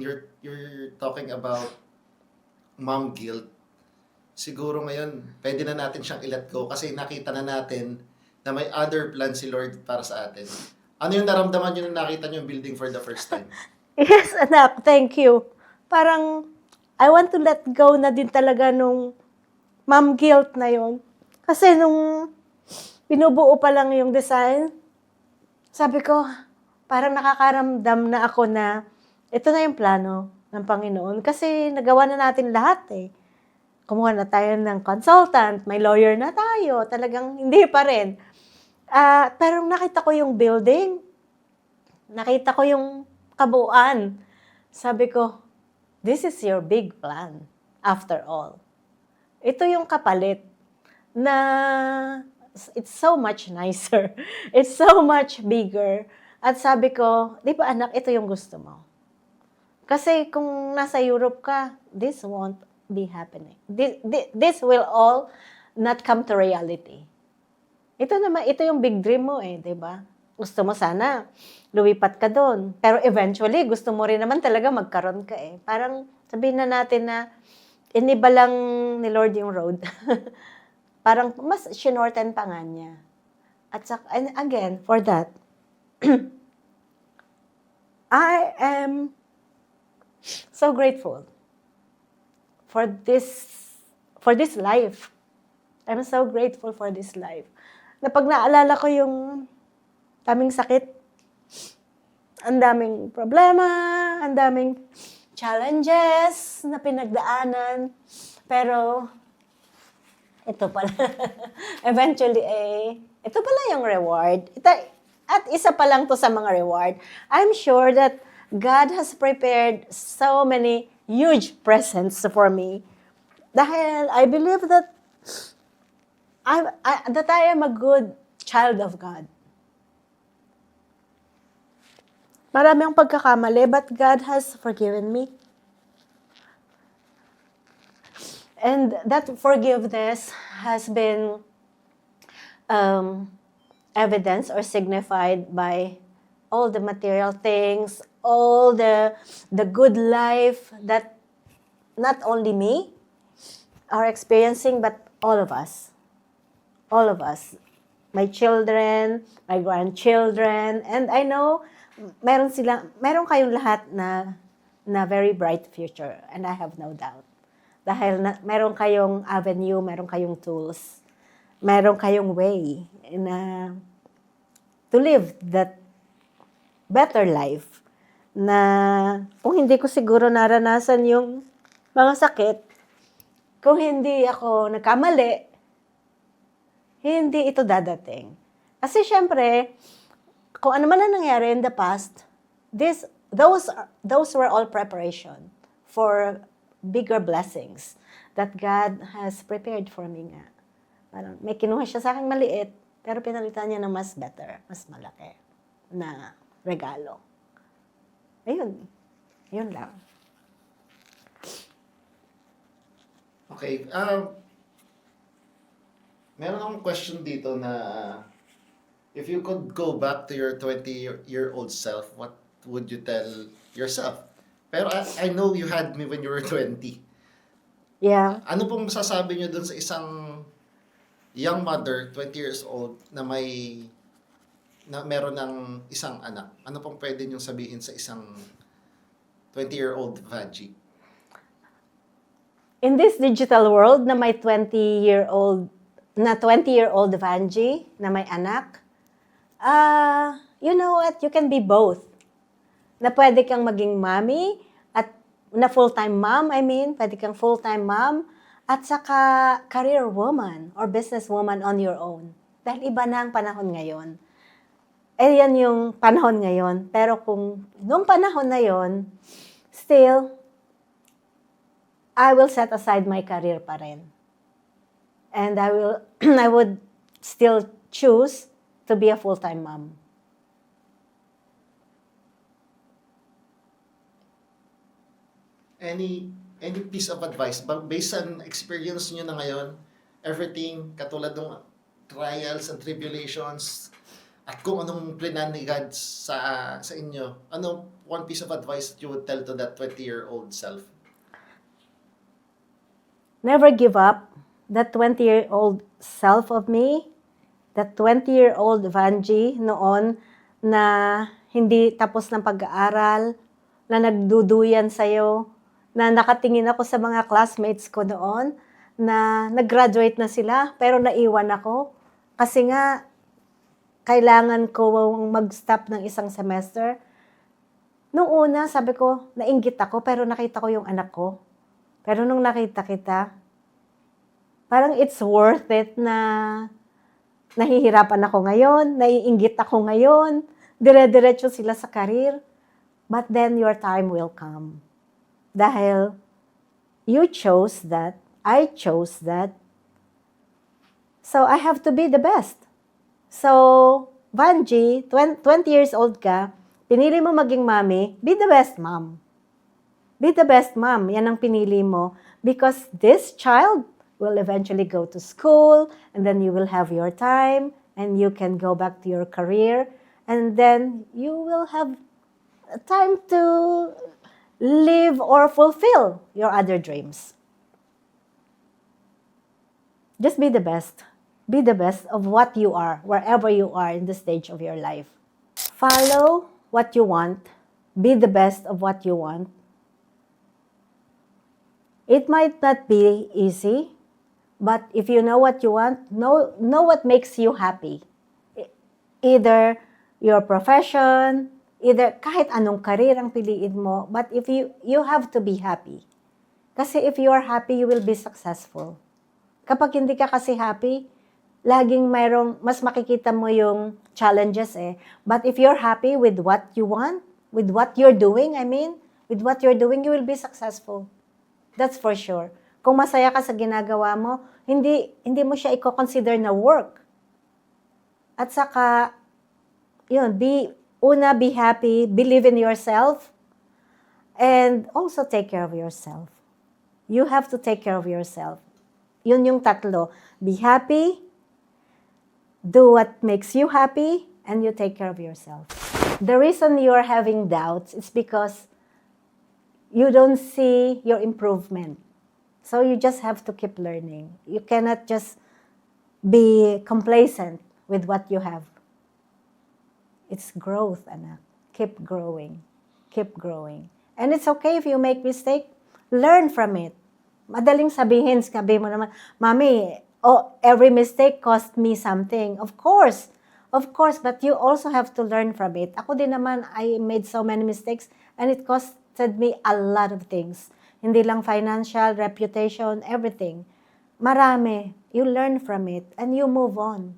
You're talking about mom guilt. Siguro ngayon, pwede na natin siyang i-let go kasi nakita na natin na may other plan si Lord para sa atin. Ano yung naramdaman niyo nung nakita niyo yung building for the first time? Yes, anak, thank you. Parang, I want to let go na din talaga nung mom guilt na yon. Kasi nung binubuo pa lang yung design, sabi ko, parang nakakaramdam na ako na ito na yung plano ng Panginoon. Kasi nagawa na natin lahat eh. Kumuha na tayo ng consultant, may lawyer na tayo, talagang hindi pa rin. Pero nakita ko yung building, nakita ko yung kabuuan. Sabi ko, this is your big plan, after all. Ito yung kapalit na it's so much nicer. It's so much bigger. At sabi ko, di ba anak, ito yung gusto mo. Kasi kung nasa Europe ka, this won't be happening. This will all not come to reality. Ito naman, ito yung big dream mo eh, di ba? Gusto mo sana, lumipat ka doon. Pero eventually, gusto mo rin naman talaga magkaroon ka eh. Parang sabihin na natin na, iniba lang ni Lord yung road. Parang mas shinorten pa nga niya. And again, for that, I am so grateful for this life. I'm so grateful for this life. Na pag naalala ko yung daming sakit, ang daming problema, ang daming challenges na pinagdaanan, pero ito pala. Eventually, ito pala yung reward. At isa pa lang to sa mga reward. I'm sure that God has prepared so many huge presents for me. Dahil I believe that I am a good child of God. Marami ang pagkakamali, but God has forgiven me. And that forgiveness has been evidenced or signified by all the material things, all the good life that not only me are experiencing, but all of us. All of us. My children, my grandchildren, and I know meron kayong lahat na very bright future, and I have no doubt. Dahil meron kayong avenue, meron kayong tools, meron kayong way na to live that better life na kung hindi ko siguro naranasan yung mga sakit, kung hindi ako nagkamali, hindi ito dadating. Kasi syempre, kung ano man ang nangyari in the past, those were all preparation for bigger blessings that God has prepared for me nga. Parang may kinuha siya sa akin maliit, pero pinalitan niya ng mas better, mas malaki na regalo. Ayun. Yun lang. Okay. Meron akong question dito na if you could go back to your 20-year-old self, what would you tell yourself? Pero I know you had me when you were 20. Yeah. Ano pong masasabi niyo dun sa isang young mother, 20 years old, na meron ng isang anak? Ano pong pwede niyong sabihin sa isang 20-year-old Vanji? In this digital world na may 20-year-old Vanji na may anak, you know what? You can be both. Na pwede kang maging mommy at na full-time mom, pwede kang full-time mom at saka career woman or business woman on your own. Dahil iba na ang panahon ngayon. Yan yung panahon ngayon. Pero kung nung panahon na yon, still, I will set aside my career pa rin. And I would still choose to be a full-time mom. Any piece of advice based on experience niyo na ngayon, everything katulad ng trials and tribulations, At kung anong plinan ni God sa inyo, ano one piece of advice that you would tell to that 20-year-old self? Never give up. That 20-year-old self of me, that 20-year-old Vanji noon na hindi tapos ng pag-aaral, na nagduduyan sa'yo, na nakatingin ako sa mga classmates ko noon, na nag-graduate na sila, pero naiwan ako. Kasi nga, kailangan ko mag-stop ng isang semester. Nung una, sabi ko, nainggit ako, pero nakita ko yung anak ko. Pero nung nakita kita, parang it's worth it na nahihirapan ako ngayon, naiinggit ako ngayon, dire-diretso sila sa karir. But then your time will come. Dahil you chose that, I chose that. So I have to be the best. So, Vanji, 20 years old ka, pinili mo maging mommy, be the best mom. Be the best mom. Yan ang pinili mo. Because this child will eventually go to school, and then you will have your time, and you can go back to your career, and then you will have time to live or fulfill your other dreams. Just be the best. Be the best of what you are, wherever you are in the stage of your life. Follow what you want. Be the best of what you want. It might not be easy, but if you know what you want, know what makes you happy. Either your profession, either kahit anong career ang piliin mo, but if you have to be happy. Kasi if you are happy, you will be successful. Kapag hindi ka kasi happy, laging mas makikita mo yung challenges eh. But if you're happy with what you want, with what you're doing, with what you're doing, you will be successful. That's for sure. Kung masaya ka sa ginagawa mo, hindi mo siya i-consider na work. At saka, yun, be happy, believe in yourself, and also take care of yourself. You have to take care of yourself. Yun yung tatlo. Be happy, do what makes you happy, and you take care of yourself. The reason you're having doubts is because you don't see your improvement. So you just have to keep learning. You cannot just be complacent with what you have. It's growth, anak. Keep growing. Keep growing. And it's okay if you make mistake. Learn from it. Madaling sabihin mo naman, Mommy, every mistake cost me something. Of course, but you also have to learn from it. Ako din naman, I made so many mistakes and it costed me a lot of things. Hindi lang financial, reputation, everything. Marami. You learn from it and you move on.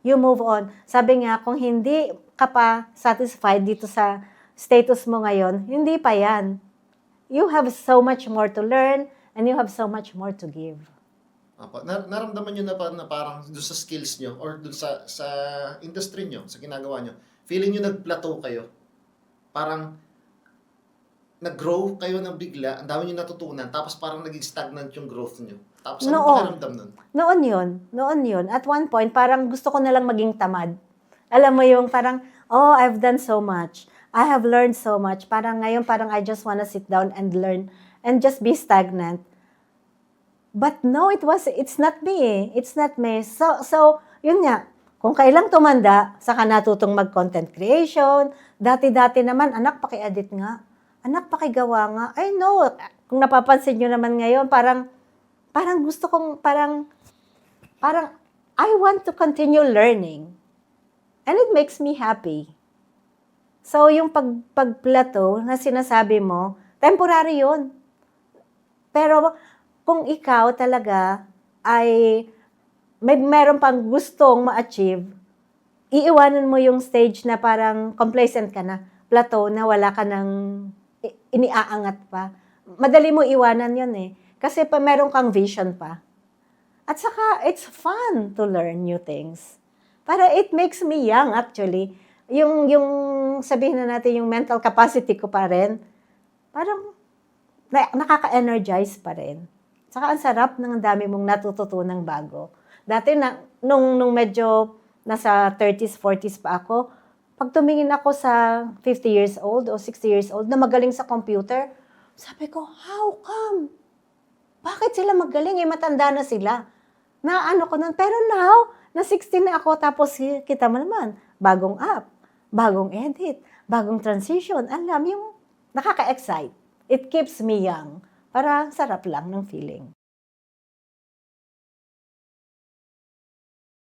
You move on. Sabi nga, kung hindi ka pa satisfied dito sa status mo ngayon, hindi pa yan. You have so much more to learn and you have so much more to give. Apo. Naramdaman nyo na parang doon sa skills nyo or doon sa industry nyo, sa ginagawa nyo, feeling nyo nag-plateau kayo? Parang nag-grow kayo ng bigla, ang dami nyo natutunan, tapos parang naging stagnant yung growth nyo. Tapos ano pakiramdam nun? Noon yun. At one point, parang gusto ko na lang maging tamad. Alam mo yung parang, I've done so much. I have learned so much. Parang ngayon, parang I just wanna sit down and learn and just be stagnant. But no, it's not me eh. It's not me. So, yun nga, kung kailang tumanda, saka natutong mag-content creation, dati-dati naman, anak, paki-edit nga. Anak, pakigawa nga. I know, kung napapansin nyo naman ngayon, parang gusto kong, parang I want to continue learning. And it makes me happy. So, yung pag-plateau na sinasabi mo, temporary yun. Pero, kung ikaw talaga ay meron pang gustong ma-achieve, iiwanan mo yung stage na parang complacent ka na, plateau na wala ka nang iniaangat pa. Madali mo iwanan yun eh. Kasi pa meron kang vision pa. At saka, it's fun to learn new things. Para it makes me young actually. Yung sabihin na natin, yung mental capacity ko pa rin, parang nakaka-energize pa rin. Saka ang sarap ng dami mong natututunang bago. Dati nung medyo nasa 30s, 40s pa ako, pag tumingin ako sa 50 years old o 60 years old na magaling sa computer, sabi ko, how come? Bakit sila magaling? Matanda na sila. Naano ko nun. Pero now, na 60 na ako, tapos kita mo naman, bagong app, bagong edit, bagong transition. Alam, yung nakaka-excite. It keeps me young. Para sarap lang ng feeling.